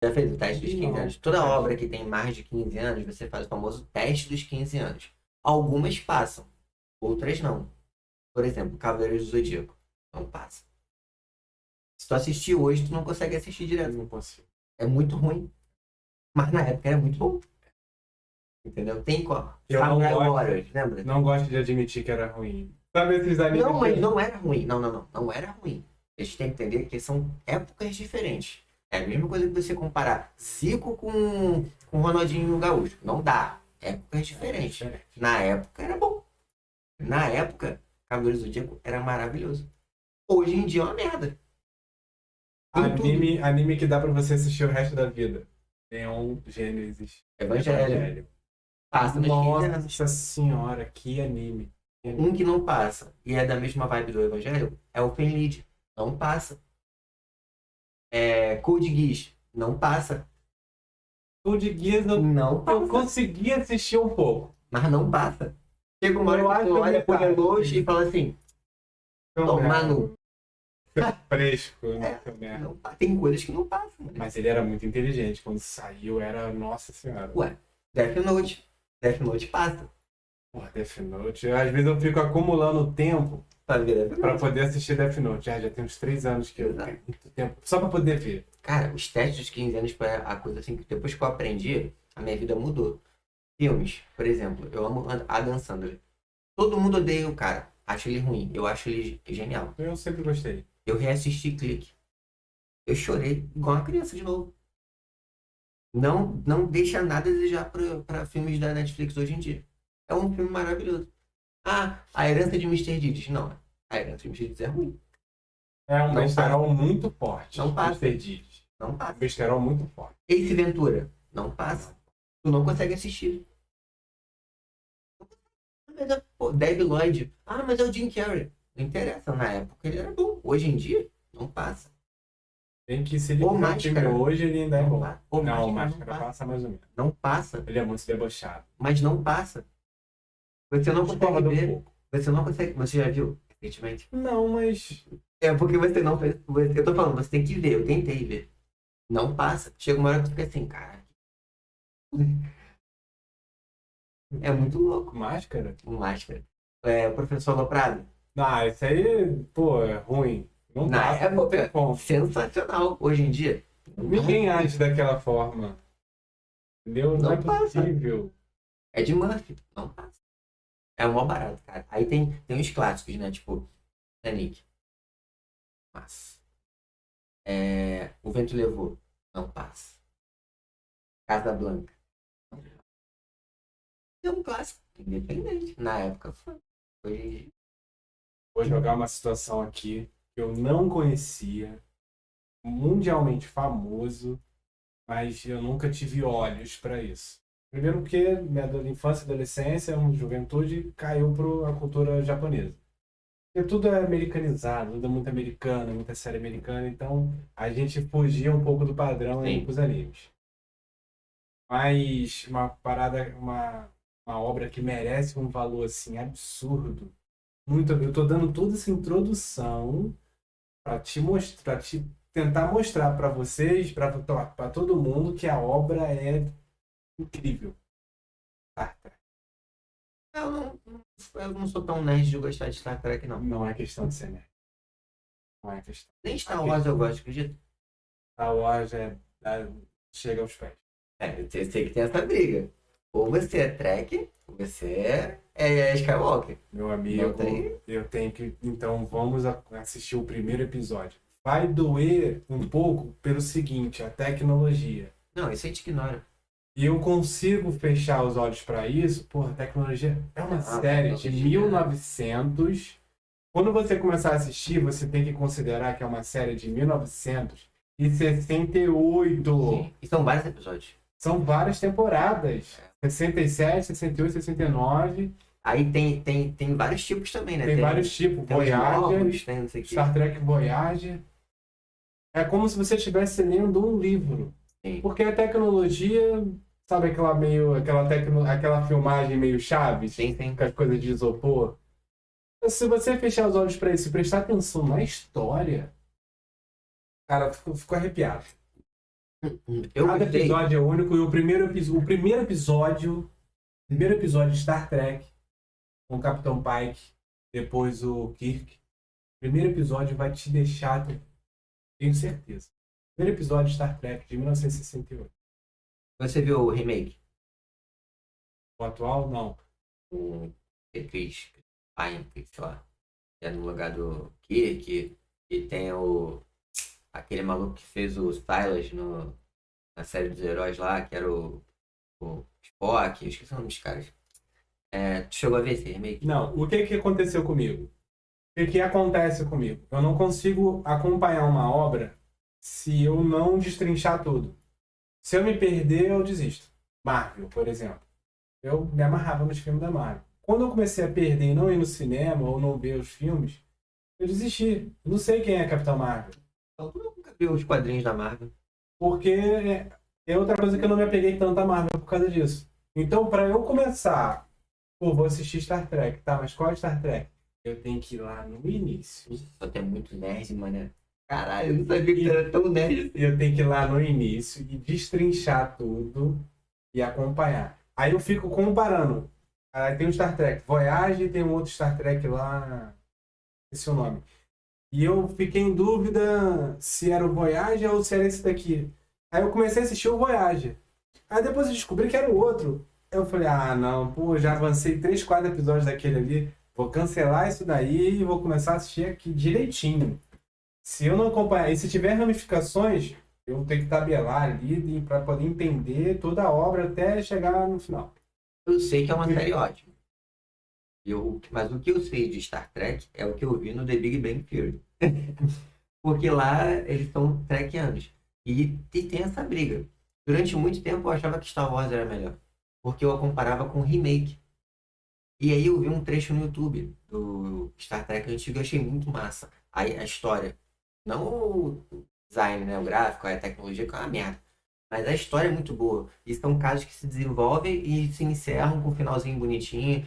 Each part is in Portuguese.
Já fez o teste dos 15 Não. anos? Toda obra que tem mais de 15 anos, você faz o famoso teste dos 15 anos. Algumas passam, outras não. Por exemplo, Cavaleiros do Zodíaco. Não passa. Se tu assistir hoje, tu não consegue assistir direto. Não consigo. É muito ruim. Mas na época era muito bom. Entendeu? Tem qual? Eu não Samurai gosto. Warriors, lembra? Não gosto de admitir que era ruim. Sabe esses animes Não, mas que... não era ruim. Não, não, não. Não era ruim. A gente tem que entender que são épocas diferentes. É a mesma coisa que você comparar Zico com Ronaldinho Gaúcho. Não dá. Épocas diferentes. Na época era bom. Na época, Cavaleiros do Zodíaco era maravilhoso. Hoje em dia é uma merda. Tem tudo. Anime que dá pra você assistir o resto da vida. Neon Genesis Evangelho. Passa nos 15 anos. Nossa senhora, que anime. Um que não passa e é da mesma vibe do Evangelho é o Fenlid. Não passa. Code Geass. Não passa. Code Geass Não eu passa. consegui assistir um pouco. Mas não passa. Chega uma hora Eu que acho tu olha pro metade. relógio e fala assim, tomar no... Fresco, né? Merda. Não, tem coisas que não passam. Né? Mas ele era muito inteligente. Quando saiu, era... Nossa senhora. Ué, Death Note. Death Note passa. Porra, Death Note. Às vezes eu fico acumulando tempo Pra ver Death pra Note. poder assistir Death Note. Já tem uns 3 anos que eu Exato. tenho muito tempo. Só pra poder ver. Cara, os testes dos 15 anos foi a coisa assim que depois que eu aprendi, a minha vida mudou. Filmes, por exemplo, eu amo Adam Sandler. Todo mundo odeia o cara. Acho ele ruim. Eu acho ele genial. Eu sempre gostei. Eu reassisti Clique. Eu chorei igual uma criança de novo. Não deixa nada a desejar pra filmes da Netflix hoje em dia. É um filme maravilhoso. Ah, A Herança de Mister Deeds. Não, A Herança de Mister Deeds é ruim. É um Não besterol muito forte. Não passa. Mr. Deeds. Não Um passa. besterol muito forte. Ace Ventura. Não passa. Tu não consegue assistir. Pô, Debi Lloyd. Ah, mas é o Jim Carrey. Não interessa. Na época ele era bom. Hoje em dia, não passa. Tem que se ele Ou fizer um filme Máscara. hoje, ele ainda é Não bom. passa. Ou Não, o Máscara Máscara passa mais ou menos. Não passa. Ele é muito debochado. Mas não passa. Você não consegue Discordo um ver. pouco. Você não consegue. Você já viu recentemente? Não, mas... É porque você não fez. Eu tô falando, você tem que ver. Eu tentei ver. Não passa. Chega uma hora que tu fica assim, cara. É muito louco. Máscara? O Máscara. O Professor Loprado. Ah, isso aí, pô, é ruim. Não Na passa, não tem época, como. sensacional. Hoje em dia. Ninguém age daquela forma. Entendeu? Não, Não é passa. possível. É de Murphy. Não passa. É o maior barato, cara. Aí tem uns clássicos, né? Tipo, Titanic. Passa. O Vento Levou. Não passa. Casa Blanca. É um clássico. Independente. Na época foi. Hoje em dia. Vou jogar uma situação aqui que eu não conhecia, mundialmente famoso, mas eu nunca tive olhos para isso. Primeiro porque minha infância e adolescência, juventude, caiu para a cultura japonesa. Porque tudo é americanizado, tudo é muito americano, muita série americana, então a gente fugia um pouco do padrão Sim. com os animes. Mas uma parada, uma obra que merece um valor assim absurdo. Muito, eu tô dando toda essa introdução para te mostrar, te tentar mostrar para vocês, para todo mundo que a obra é incrível. Star Trek. Eu não sou tão nerd de gostar de Star Trek, não. Não é questão de ser nerd. Não é questão. Nem Star Wars eu gosto, acredito. Star Wars chega aos pés. Eu sei que tem essa briga. Ou você é Trek, ou você é Skywalker. Meu amigo, Não tem? eu tenho que. Então vamos assistir o primeiro episódio. Vai doer um pouco pelo seguinte, a tecnologia. Não, isso a gente ignora. E eu consigo fechar os olhos para isso, porra, a tecnologia é uma série de tecnologia. 1900. Quando você começar a assistir, você tem que considerar que é uma série de 1968. Sim. E são vários episódios. São várias temporadas. 67, 68, 69. Aí tem vários tipos também, né? Tem vários tipos. Tem os Voyager, novos, tem não sei o que. Star Trek Voyager. É como se você estivesse lendo um livro. Sim. Porque a tecnologia, sabe aquela filmagem meio Chaves? Sim. Com as coisas de isopor. Se você fechar os olhos para isso e prestar atenção na história, cara, eu fico arrepiado. Eu Cada gostei. episódio é único e o primeiro episódio de Star Trek com o Capitão Pike, depois o Kirk. O primeiro episódio vai te deixar, tenho certeza. Primeiro episódio de Star Trek de 1968. Você viu o remake? O atual, não. O Chris Pine, sei lá. Que é no lugar do Kirk. E tem aquele maluco que fez o Silas na série dos heróis lá, que era o Spock. Eu esqueci o nome dos caras. Tu chegou a ver esse remake? Não, o que aconteceu comigo? O que acontece comigo? Eu não consigo acompanhar uma obra se eu não destrinchar tudo. Se eu me perder, eu desisto. Marvel, por exemplo. Eu me amarrava nos filmes da Marvel. Quando eu comecei a perder e não ir no cinema ou não ver os filmes, eu desisti. Eu não sei quem é Capitão Marvel. Então, tu nunca viu os quadrinhos da Marvel? Porque é outra coisa que eu não me apeguei tanto a Marvel por causa disso. Então, para eu começar, pô, vou assistir Star Trek, tá? Mas qual é Star Trek? Eu tenho que ir lá no início. Só tem muito nerd, mano. Caralho, eu não sabia que tu era tão nerd assim. Eu tenho que ir lá no início e destrinchar tudo e acompanhar. Aí eu fico comparando. Aí tem o Star Trek Voyage e tem um outro Star Trek lá, esse é o nome. E eu fiquei em dúvida se era o Voyage ou se era esse daqui. Aí eu comecei a assistir o Voyage. Aí depois eu descobri que era o outro. Eu falei, ah não, pô, já avancei 3, 4 episódios daquele ali. Vou cancelar isso daí e vou começar a assistir aqui direitinho. Se eu não acompanhar, e se tiver ramificações, eu tenho que tabelar ali para poder entender toda a obra até chegar no final. Eu sei que é uma série ótima. Mas o que eu sei de Star Trek é o que eu vi no The Big Bang Theory. Porque lá eles são trekianos. E tem essa briga. Durante muito tempo eu achava que Star Wars era melhor. Porque eu a comparava com o remake. E aí eu vi um trecho no YouTube do Star Trek antigo e achei muito massa. Aí a história. Não o design, né? O gráfico, a tecnologia, que é uma merda. Mas a história é muito boa. E são casos que se desenvolvem e se encerram com um finalzinho bonitinho.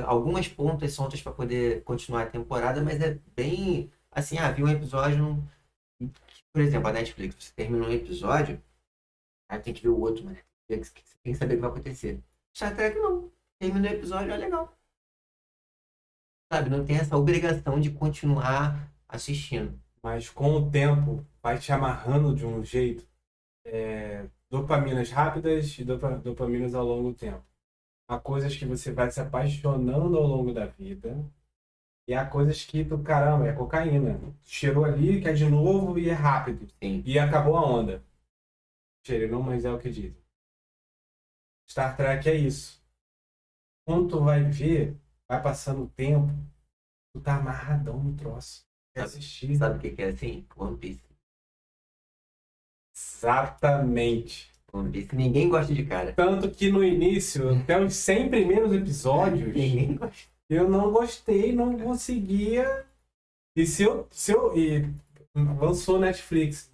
Algumas pontas soltas para poder continuar a temporada, mas é bem assim, vi um episódio. Por exemplo, a Netflix, você termina um episódio, aí tem que ver o outro, né? Você tem que saber o que vai acontecer. Star Trek não. Termina o episódio, é legal. Sabe? Não tem essa obrigação de continuar assistindo. Mas com o tempo, vai te amarrando de um jeito. Dopaminas rápidas e dopaminas ao longo do tempo. Há coisas que você vai se apaixonando ao longo da vida. E há coisas que, caramba, é cocaína. Cheirou ali, quer de novo e é rápido. Sim. E acabou a onda. Cheirei não, mas é o que dizem. Star Trek é isso. Quando tu vai ver, vai passando o tempo, tu tá amarradão no troço. Quer assistir. Sabe o que é assim? One Piece. Exatamente. One Piece. Ninguém gosta de cara. Tanto que no início, até os 100 primeiros episódios, Ninguém gosta. eu não gostei, não conseguia. E lançou Netflix.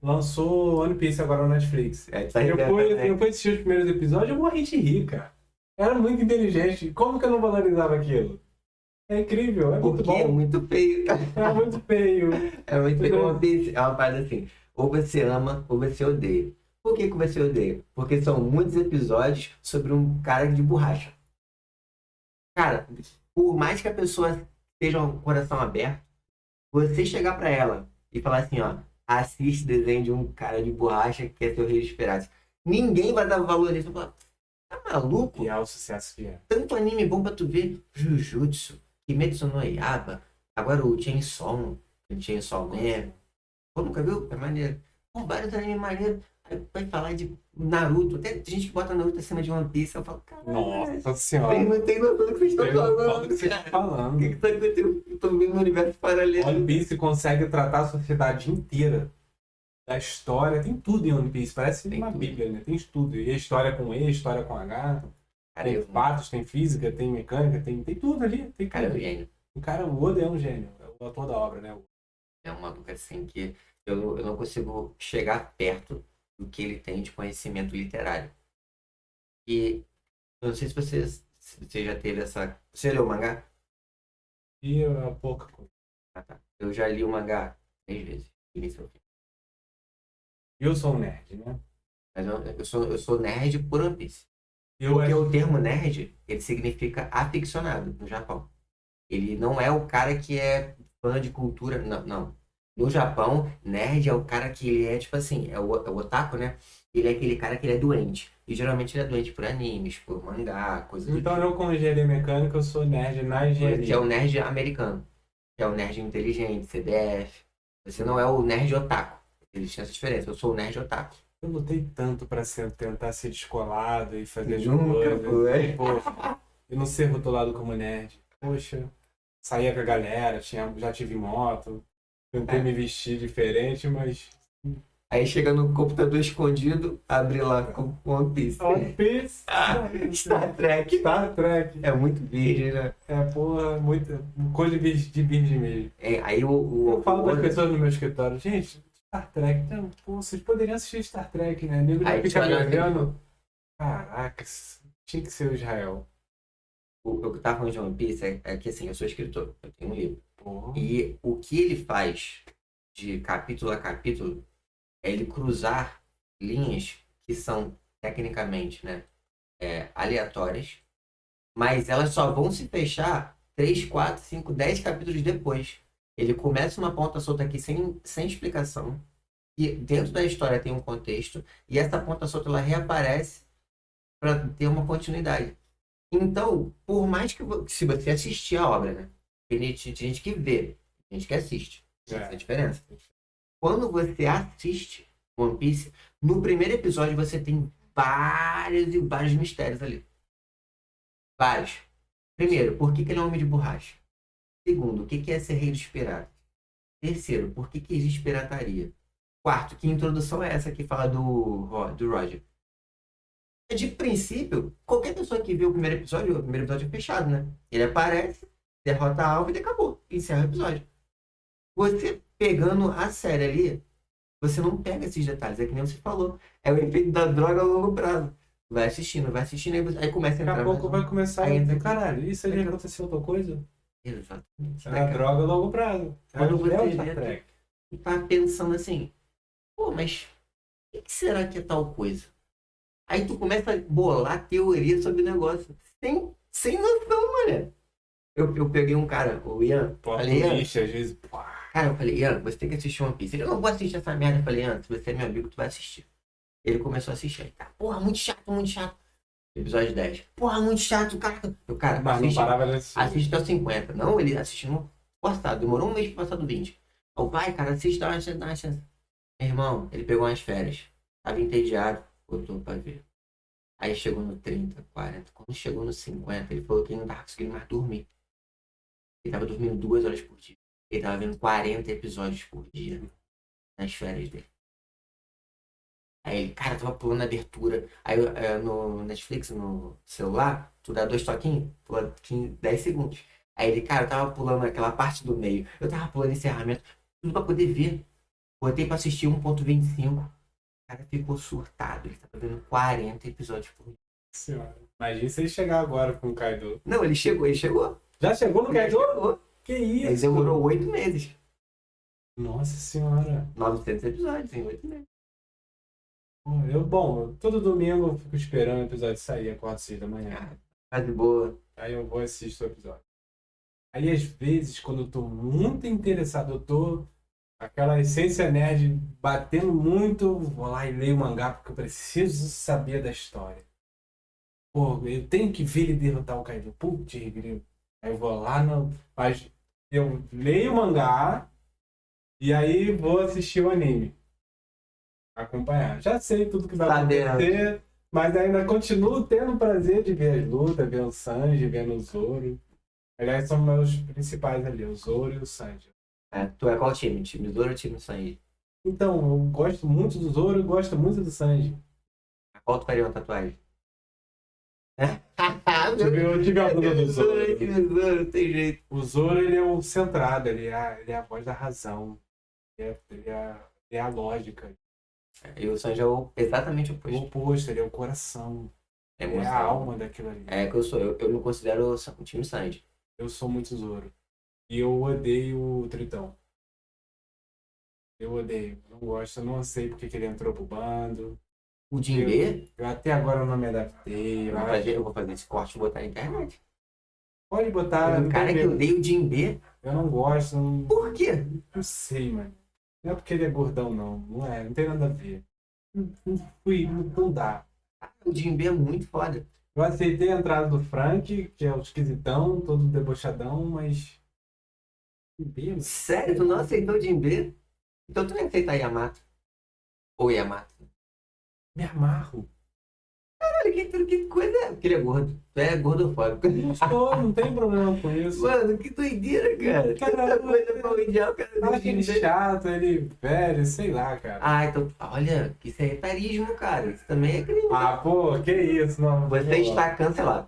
Lançou One Piece agora no Netflix. Eu fui assistir os primeiros episódios, eu morri de rir, cara. Era muito inteligente. Como que eu não valorizava aquilo? É incrível, é muito Porque bom. é muito feio. É muito feio. É muito feio. One Piece é uma parada assim. Ou você ama, ou você odeia. Por que você odeia? Porque são muitos episódios sobre um cara de borracha. Cara, por mais que a pessoa esteja um coração aberto, você chegar pra ela e falar assim, ó, assiste desenho de um cara de borracha que é seu rei dos piratas. Ninguém vai dar valor nisso. Falar, tá maluco? E é o sucesso que é. Tanto anime bom pra tu ver. Jujutsu, Kimetsu no Yaiba, agora o Chainsaw Man. Pô, nunca viu? É maneiro. Pô, vários animes maneiros. Aí vai falar de Naruto. Tem gente que bota Naruto acima de One Piece. Eu falo, caralho. Nossa senhora. Não tem noção do que vocês estão falando. O que você está falando? O que tá acontecendo? Eu tô vivendo um universo paralelo. One Piece consegue tratar a sociedade inteira. Da história, tem tudo em One Piece. Parece Tem uma tudo. bíblia, né? Tem estudo. E história com E, história com H. Cara, Tem eu, fatos, tem física, tem mecânica, tem tudo ali. Tem cara, é um tudo. gênio. O cara, o Oda é um gênio. É o autor da obra, né? É um maluco assim que eu não consigo chegar perto do que ele tem de conhecimento literário. E eu não sei se você já teve essa. Você leu o mangá? E é pouca coisa. Ah, tá. Eu já li o mangá 3 vezes. do início ao fim. Eu sou um nerd, né? Mas eu sou nerd por One Piece. Eu Porque acho. o termo nerd, ele significa aficionado no Japão. Ele não é o cara que é fã de cultura. Não, não. No Japão, nerd é o cara que ele é, tipo assim, é o otaku, né? Ele é aquele cara que ele é doente. E geralmente ele é doente por animes, por mangá, coisa do Então tipo. eu, com engenharia mecânica, eu sou nerd na Que é o engenharia. nerd americano. Que é o nerd inteligente, CDF. Você não é o nerd otaku. Existe essa diferença. Eu sou o nerd otaku. Eu lutei tanto pra tentar ser descolado e fazer as Nunca coisas. foi. Poxa, e não ser rotulado como nerd. Poxa, saía com a galera, já tive moto. Tentei me vestir diferente, mas. Aí chega no computador escondido, abre lá com One Piece. One Piece. Star Trek. Star Trek. É muito virgem, né? É, porra, muita coisa de virgem mesmo. Aí Eu falo para as outro- pessoas no meu escritório, gente, Star Trek, não, pô, vocês poderiam assistir Star Trek, né? O nego já Aí fica me olha assim, olhando. Caraca, tinha que ser o Israel. o que eu tava falando de One Piece é que assim, eu sou escritor, eu tenho um livro. Porra. E o que ele faz de capítulo a capítulo é ele cruzar linhas que são tecnicamente, né, aleatórias, mas elas só vão se fechar 3, 4, 5, 10 capítulos depois. Ele começa uma ponta solta aqui sem explicação, e dentro da história tem um contexto, e essa ponta solta ela reaparece para ter uma continuidade. Então, por mais que se você assistir a obra, né? Tem gente que vê, tem gente que assiste. Essa é a diferença. Quando você assiste One Piece, no primeiro episódio você tem vários e vários mistérios ali. Vários. Primeiro, por que ele é um homem de borracha? Segundo, o que é ser rei dos piratas? Terceiro, por que existe pirataria? Quarto, que introdução é essa que fala do Roger? De princípio, qualquer pessoa que vê o primeiro episódio é fechado, né? Ele aparece, derrota a alva e acabou. Encerra o episódio. Você pegando a série ali, você não pega esses detalhes, é que nem você falou. É o efeito da droga a longo prazo. Vai assistindo, aí começa a Daqui entrar a mais pouco um. vai começar Aí entra a. aqui. Caralho, isso aí Daqui a- aconteceu outra coisa? Exatamente. É a droga a longo prazo. Quando você É o vê, Star Trek. e tá pensando assim, pô, mas o que será que é tal coisa? Aí tu começa a bolar teoria sobre o negócio. Sem noção, mano. Eu peguei um cara, o Ian, Plot falei, Ian, twist, às vezes. cara, eu falei, Ian, você tem que assistir One Piece. Ele, eu não vou assistir essa merda. Eu falei, Ian, se você é meu amigo, tu vai assistir. Ele começou a assistir. Aí, tá, porra, muito chato, muito chato. Episódio 10. Porra, muito chato, cara. Eu, cara, Mas não parava de assistir. assiste até o 50. Não, ele assistindo forçado. Demorou um mês pra passar do 20. Eu, vai, cara, assiste, dá uma chance. Meu irmão, ele pegou umas férias. Tava entediado, botou pra ver. Aí chegou no 30, 40. Quando chegou no 50, ele falou que ele não tava conseguindo mais dormir. Ele tava dormindo 2 horas por dia. Ele tava vendo 40 episódios por dia nas férias dele. Aí ele, cara, tava pulando a abertura. Aí no Netflix, no celular, tu dá 2 toquinhos, pula 10 segundos. Aí ele, cara, eu tava pulando aquela parte do meio. Eu tava pulando encerramento, tudo pra poder ver. Botei pra assistir 1.25. O cara ficou surtado. Ele tava vendo 40 episódios por dia. Senhora. Imagina se ele chegar agora com o Kaido. Não, ele chegou. Já chegou no Ele Kaido? chegou. Que Ele isso? demorou 8 meses. Nossa senhora. 900 episódios em 8 meses. Bom, todo domingo eu fico esperando o episódio sair, acordo 6 da manhã. Tá de boa. Aí eu vou assistir o episódio. Aí às vezes, quando eu tô muito interessado, eu tô aquela essência nerd batendo muito, vou lá e leio o mangá porque eu preciso saber da história. Pô, eu tenho que ver ele derrotar o Kaido. Putz, grilo. Aí eu vou lá, mas eu leio o mangá e aí vou assistir o anime. Acompanhar. Já sei tudo que vai acontecer, mas ainda continuo tendo o prazer de ver as lutas, ver o Sanji, ver o Zoro. Aliás, são meus principais ali, o Zoro e o Sanji. Tu é qual time? Time Zoro ou time Sanji? Então, eu gosto muito do Zoro e gosto muito do Sanji. Qual tu faria uma tatuagem? Eu tive a blusa do Zoro. Zoro, tem jeito. O Zoro, ele é o centrado, ele é a voz da razão. Ele é a lógica. E o Sanji é exatamente o O oposto. oposto, ele é o coração. É Ele é a alma daquilo ali. É que eu sou. Eu me considero o time Sanji. Eu sou muito Zoro. E eu odeio o Tritão. Eu odeio. Não gosto. Eu não sei porque que ele entrou pro bando. O Jinbe, Eu até agora não me adaptei. eu vou fazer esse corte e botar na internet. Pode botar. O Não cara tem que medo. odeia o Jinbe, Eu não gosto. Não, por quê? não sei, mano. Não é porque ele é gordão, não. Não é. Não tem nada a ver. Não dá. O Jinbe é muito foda. Eu aceitei a entrada do Frank, que é o esquisitão, todo debochadão, mas. Bêbado. Sério, tu não aceitou o Jinbe? Então tu nem aceita a Yamato. Ou Yamato. Me amarro. Olha que coisa. Porque ele é gordo. Tu é gordofóbico. Estou, não tem problema com isso. Mano, que doideira, cara. Cara, Tanta coisa pra odiar o cara Eu do acho ele Jinbe. chato, ele velho, sei lá, cara. Ah, então, olha, isso é etarismo, cara. Isso também é crime. Ah, pô, que isso, não. Você está cancelado.